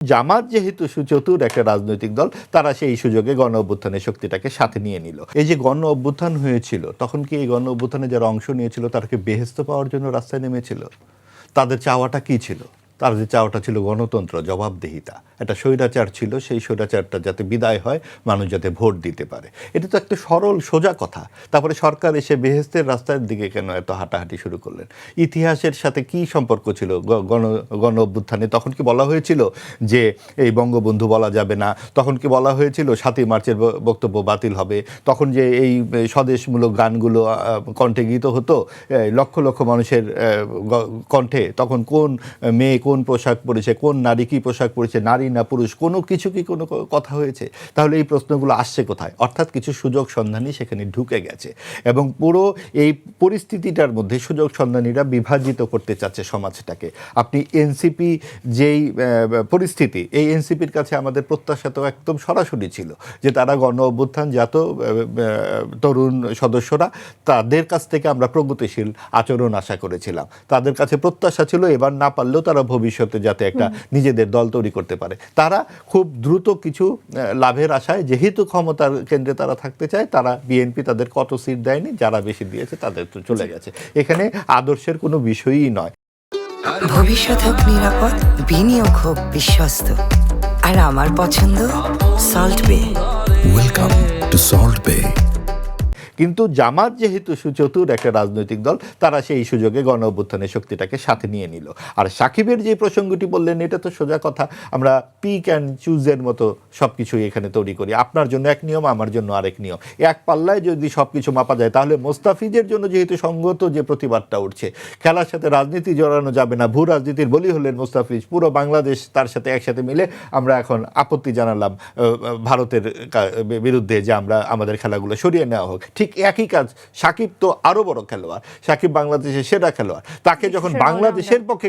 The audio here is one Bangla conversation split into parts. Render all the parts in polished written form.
জামাত যেহেতু সুচতুর একটা রাজনৈতিক দল, তারা সেই সুযোগে গণ অভ্যুত্থানের শক্তিটাকে সাথে নিয়ে নিল। এই যে গণ অভ্যুত্থান হয়েছিল, তখন কি এই গণ অভ্যুত্থানে যারা অংশ নিয়েছিল তারা কি বেহেশত পাওয়ার জন্য রাস্তায় নেমেছিল? তাদের চাওয়াটা কি ছিল? তার যে চাওয়াটা ছিল গণতন্ত্র, জবাবদিহিতা। একটা স্বৈরাচার ছিল, সেই স্বৈরাচারটা যাতে বিদায় হয়, মানুষ যাতে ভোট দিতে পারে। এটা তো একটা সরল সোজা কথা। তারপরে সরকার এসে বেহেশতের রাস্তার দিকে কেন এত হাঁটাহাঁটি শুরু করলেন? ইতিহাসের সাথে কি সম্পর্ক ছিল গণ অভ্যুত্থানে? তখন কি বলা হয়েছিল যে এই বঙ্গবন্ধু বলা যাবে না? তখন কি বলা হয়েছিল ৭ই মার্চের বক্তব্য বাতিল হবে? তখন যে এই স্বদেশমূলক গানগুলো কণ্ঠে গীত হতো লক্ষ লক্ষ মানুষের কণ্ঠে, তখন কোন মেয়ে কোন পোশাক পরেছে, কোন নারী কী পোশাক পরেছে, নারী না পুরুষ, কোনো কিছু কি কোনো কথা হয়েছে? তাহলে এই প্রশ্নগুলো আসছে কোথায়? অর্থাৎ কিছু সুযোগ সন্ধানী সেখানে ঢুকে গেছে এবং পুরো এই পরিস্থিতিটার মধ্যে সুযোগ সন্ধানীরা বিভাজিত করতে চাচ্ছে সমাজটাকে। আপনি এনসিপি যেই পরিস্থিতি, এই এনসিপির কাছে আমাদের প্রত্যাশা তো একদম সরাসরি ছিল যে তারা গণ অভ্যুত্থান জাত তরুণ সদস্যরা, তাদের কাছ থেকে আমরা প্রগতিশীল আচরণ আশা করেছিলাম। তাদের কাছে প্রত্যাশা ছিল এবার না পারলেও তারা ভবিষ্যতে যাতে একটা নিজেদের দল তৈরি করতে পারে। তারা খুব দ্রুত কিছু লাভের আশায়, যেহেতু ক্ষমতার কেন্দ্রে তারা থাকতে চায়, তারা বিএনপি তাদের কত সিট দেয়নি, যারা বেশি দিয়েছে তাদের তো চলে গেছে। এখানে আদর্শের কোনো বিষয়ই নয়। ভবিষ্যৎ হোক নিরাপদ, বিনিয়োগ হোক বিশ্বস্ত, আর আমার পছন্দ সল্ট বে। ওয়েলকাম টু সল্ট বে। কিন্তু জামাত যেহেতু সুচতুর একটা রাজনৈতিক দল, তারা সেই সুযোগে গণ অভ্যুত্থানের শক্তিটাকে সাথে নিয়ে নিল। আর সাকিবের যে প্রসঙ্গটি বললেন, এটা তো সোজা কথা। আমরা পিক অ্যান্ড চুজের মতো সব কিছুই এখানে তৈরি করি। আপনার জন্য এক নিয়ম, আমার জন্য আরেক নিয়ম। এক পাল্লায় যদি সব কিছু মাপা যায়, তাহলে মোস্তাফিজের জন্য যেহেতু সঙ্গত যে প্রতিবাদটা উঠছে, খেলার সাথে রাজনীতি জড়ানো যাবে না, ভূ রাজনীতির বলি হলেন মোস্তাফিজ, পুরো বাংলাদেশ তার সাথে একসাথে মিলে আমরা এখন আপত্তি জানালাম ভারতের বিরুদ্ধে যে আমরা আমাদের খেলাগুলো সরিয়ে নেওয়া হোক। ঠিক একই কাজ, সাকিব তো আরো বড় খেলোয়াড়, সাকিব বাংলাদেশের সেরা খেলোয়াড়, তাকে যখন বাংলাদেশের পক্ষে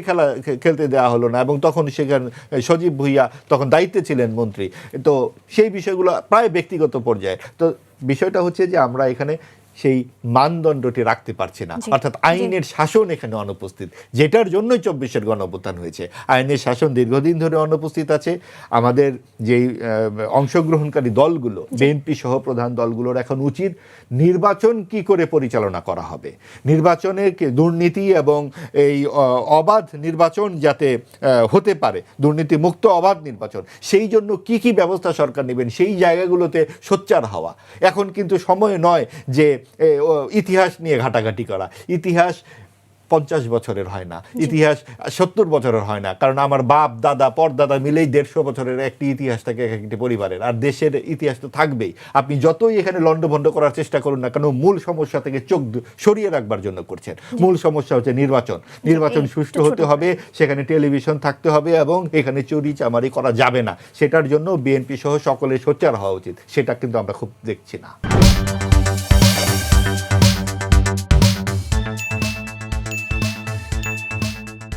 খেলতে দেওয়া হলো না, এবং তখন সেখানে সজীব ভুইয়া তখন দায়িত্বে ছিলেন মন্ত্রী, তো সেই বিষয়গুলো প্রায় ব্যক্তিগত পর্যায়ে। তো বিষয়টা হচ্ছে যে আমরা এখানে সেই মানদণ্ডটি রাখতে পারছি না, অর্থাৎ আইনের শাসন এখানে অনুপস্থিত, যেটার জন্যই ২৪-এর গণঅভ্যুত্থান হয়েছে। আইনের শাসন দীর্ঘদিন ধরে অনুপস্থিত আছে। আমাদের যেই অংশগ্রহণকারী দলগুলো, বিএনপি সহ প্রধান দলগুলোর এখন উচিত নির্বাচন কি করে পরিচালনা করা হবে, নির্বাচনের দুর্নীতি এবং এই অবাধ নির্বাচন যাতে হতে পারে, দুর্নীতি মুক্ত অবাধ নির্বাচন, সেই জন্য কি কি ব্যবস্থা সরকার নেবেন, সেই জায়গাগুলোতে সোচ্চার হওয়া। এখন কিন্তু সময় নয় যে ইতিহাস নিয়ে ঘাটাঘাটি করা। ইতিহাস ৫০ বছরের হয় না, ইতিহাস ৭০ বছরের হয় না, কারণ আমার বাপ দাদা পরদাদা মিলেই ১৫০ বছরের একটি ইতিহাস থাকে একটি পরিবারের, আর দেশের ইতিহাস তো থাকবেই। আপনি যতই এখানে লণ্ডভণ্ড করার চেষ্টা করুন না কেন, মূল সমস্যা থেকে চোখ সরিয়ে রাখবার জন্য করছেন। মূল সমস্যা হচ্ছে নির্বাচন সুষ্ঠু হতে হবে, সেখানে টেলিভিশন থাকতে হবে এবং এখানে চুরি চামারি করা যাবে না। সেটার জন্য বিএনপি সহ সকলের সোচ্চার হওয়া উচিত। সেটা কিন্তু আমরা খুব দেখছি না।